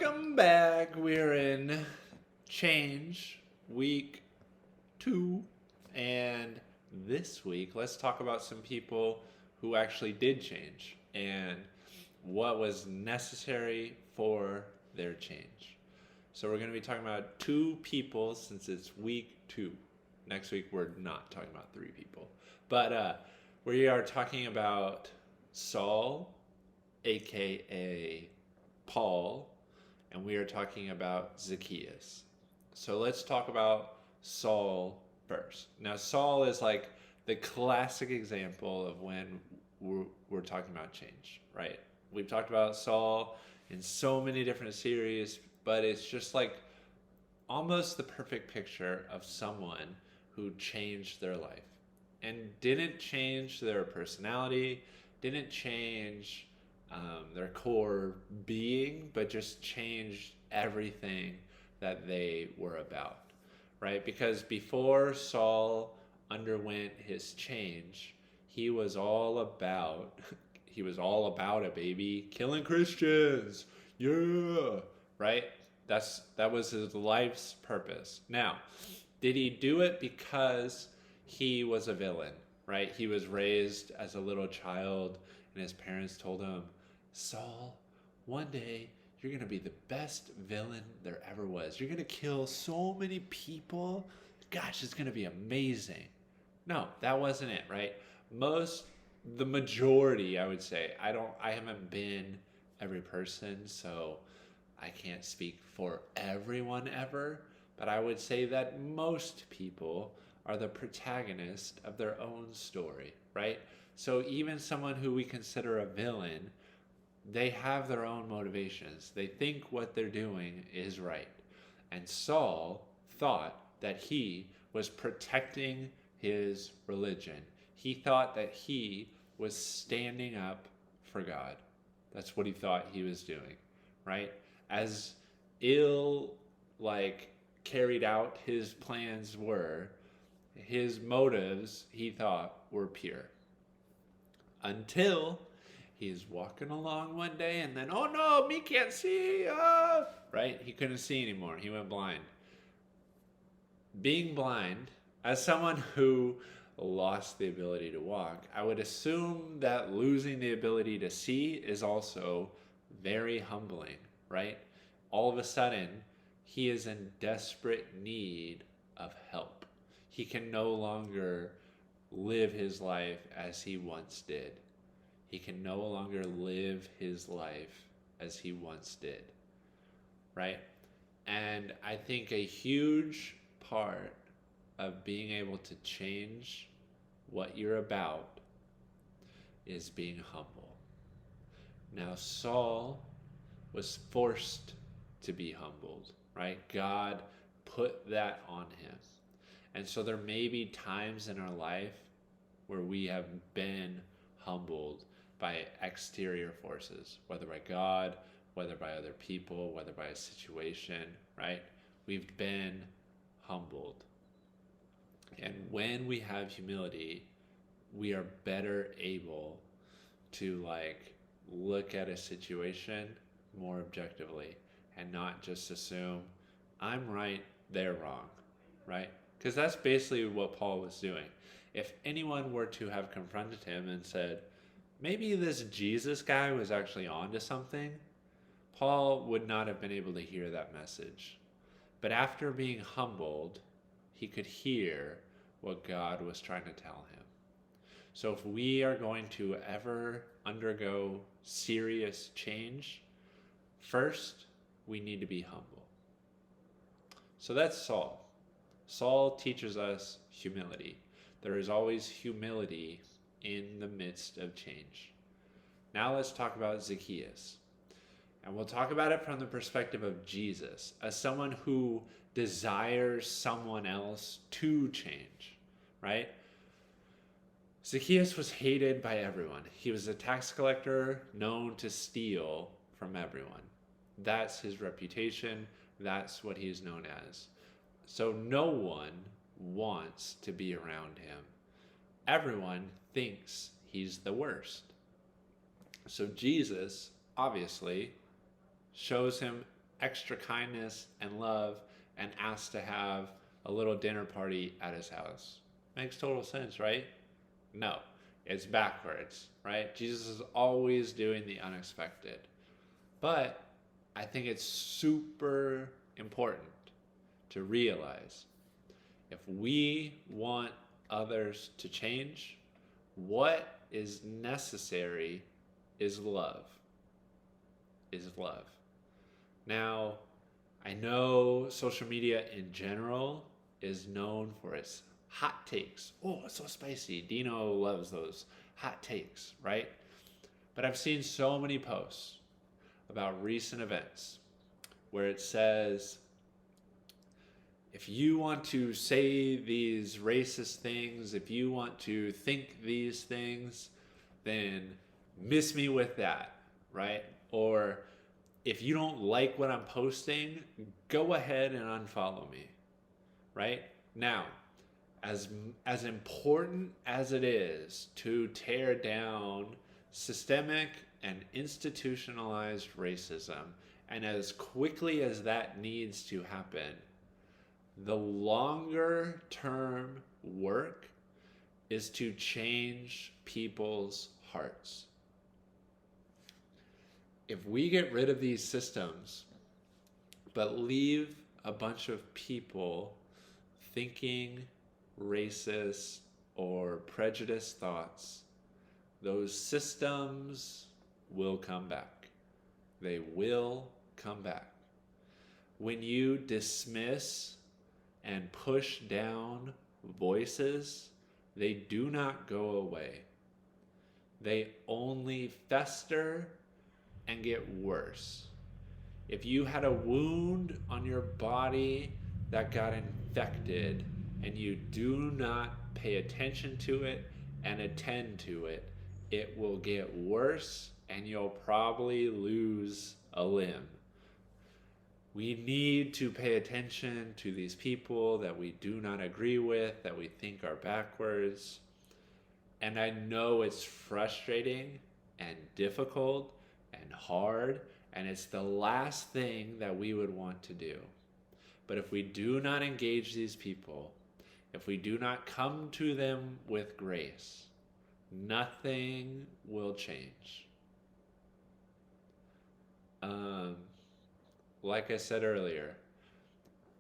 Welcome back. We're in Change Week 2. And this week, let's talk about some people who actually did change and what was necessary for their change. So, we're going to be talking about 2 people since it's week 2. Next week, we're not talking about 3 people. But we are talking about Saul, aka Paul, and we are talking about Zacchaeus. So let's talk about Saul first. Now, Saul is like the classic example of when we're talking about change, right? We've talked about Saul in so many different series, but it's just like almost the perfect picture of someone who changed their life and didn't change their personality, didn't change their core being, but just changed everything that they were about, right? Because before Saul underwent his change, he was all about it, baby, killing Christians, yeah, right? That was his life's purpose. Now, did he do it because he was a villain, right? He was raised as a little child, and his parents told him, Saul, one day you're going to be the best villain there ever was. You're going to kill so many people. Gosh, it's going to be amazing. No, that wasn't it, right? The majority, I would say, I haven't been every person, so I can't speak for everyone ever, but I would say that most people are the protagonist of their own story, right? So even someone who we consider a villain, they have their own motivations. They think what they're doing is right. And Saul thought that he was protecting his religion. He thought that he was standing up for God. That's what he thought he was doing, right? As ill, carried out his plans were, his motives, he thought, were pure. Until he's walking along one day and then, oh no, me can't see, right? He couldn't see anymore. He went blind. Being blind, as someone who lost the ability to walk, I would assume that losing the ability to see is also very humbling, right? All of a sudden, he is in desperate need of help. He can no longer live his life as he once did. He can no longer live his life as he once did, right? And I think a huge part of being able to change what you're about is being humble. Now, Saul was forced to be humbled, right? God put that on him. And so there may be times in our life where we have been humbled by exterior forces, whether by God, whether by other people, whether by a situation, right? We've been humbled. And when we have humility, we are better able to look at a situation more objectively and not just assume I'm right, they're wrong, right? Because that's basically what Paul was doing. If anyone were to have confronted him and said, maybe this Jesus guy was actually onto something, Paul would not have been able to hear that message. But after being humbled, he could hear what God was trying to tell him. So if we are going to ever undergo serious change, first, we need to be humble. So that's Saul. Saul teaches us humility. There is always humility in the midst of change. Now let's talk about Zacchaeus. And we'll talk about it from the perspective of Jesus, as someone who desires someone else to change, right? Zacchaeus was hated by everyone. He was a tax collector known to steal from everyone. That's his reputation. That's what he's known as. So no one wants to be around him. Everyone thinks he's the worst. So Jesus obviously shows him extra kindness and love and ask to have a little dinner party at his house. Makes total sense, right? No, it's backwards, right? Jesus is always doing the unexpected. But I think it's super important to realize if we want others to change, what is necessary is love. Is love. Now, I know social media in general is known for its hot takes. Oh, it's so spicy. Dino loves those hot takes, right? But I've seen so many posts about recent events where it says, if you want to say these racist things, if you want to think these things, then miss me with that, right? Or if you don't like what I'm posting, go ahead and unfollow me, right? Now, as important as it is to tear down systemic and institutionalized racism, and as quickly as that needs to happen, the longer term work is to change people's hearts. If we get rid of these systems, but leave a bunch of people thinking racist or prejudiced thoughts, those systems will come back. They will come back. When you dismiss and push down voices, they do not go away. They only fester and get worse. If you had a wound on your body that got infected and you do not pay attention to it and attend to it, it will get worse and you'll probably lose a limb. We need to pay attention to these people that we do not agree with, that we think are backwards. And I know it's frustrating and difficult and hard, and it's the last thing that we would want to do. But if we do not engage these people, if we do not come to them with grace, nothing will change. Like I said earlier,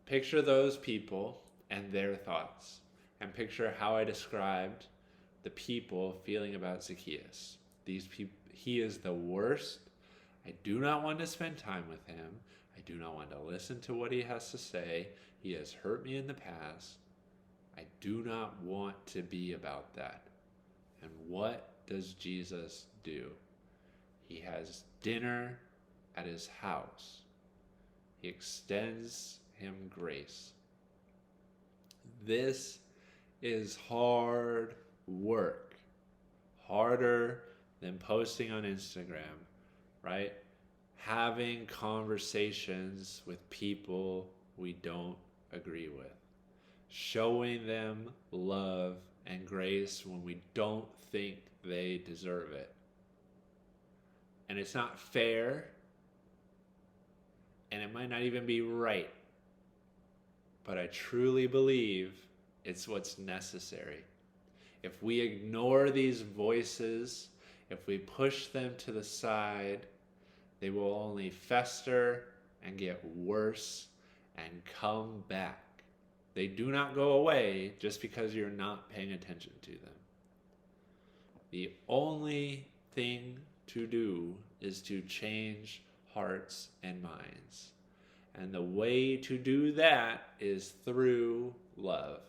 picture those people and their thoughts, and picture how I described the people feeling about Zacchaeus. He is the worst. I do not want to spend time with him. I do not want to listen to what he has to say. He has hurt me in the past. I do not want to be about that. And what does Jesus do? He has dinner at his house. He extends him grace. This is hard work. Harder than posting on Instagram, right? Having conversations with people we don't agree with. Showing them love and grace when we don't think they deserve it. And it's not fair, and it might not even be right, but I truly believe it's what's necessary. If we ignore these voices, if we push them to the side, they will only fester and get worse and come back. They do not go away just because you're not paying attention to them. The only thing to do is to change hearts and minds. And the way to do that is through love.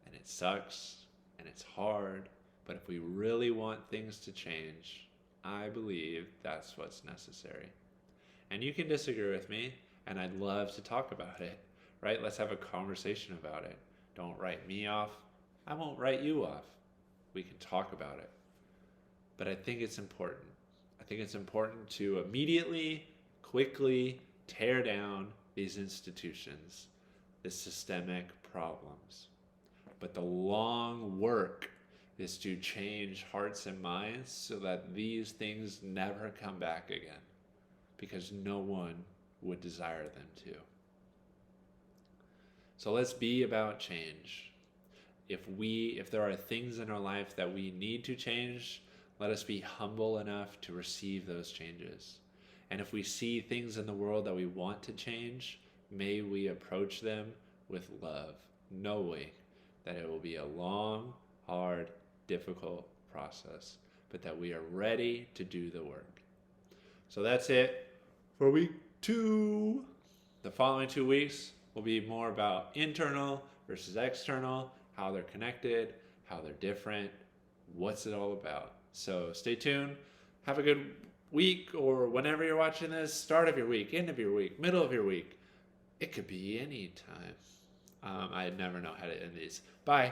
And it sucks and it's hard, but if we really want things to change, I believe that's what's necessary. And you can disagree with me, and I'd love to talk about it, right? Let's have a conversation about it. Don't write me off. I won't write you off. We can talk about it. But I think it's important. I think it's important to immediately, quickly tear down these institutions, the systemic problems. But the long work is to change hearts and minds so that these things never come back again. because no one would desire them to. So let's be about change. If there are things in our life that we need to change, let us be humble enough to receive those changes. And if we see things in the world that we want to change, may we approach them with love, knowing that it will be a long, hard, difficult process, but that we are ready to do the work. So that's it for week 2. The following 2 weeks will be more about internal versus external, how they're connected, how they're different, what's it all about. So stay tuned. Have a good week, or whenever you're watching this, start of your week, end of your week, middle of your week. It could be any time. I never know how to end these. Bye.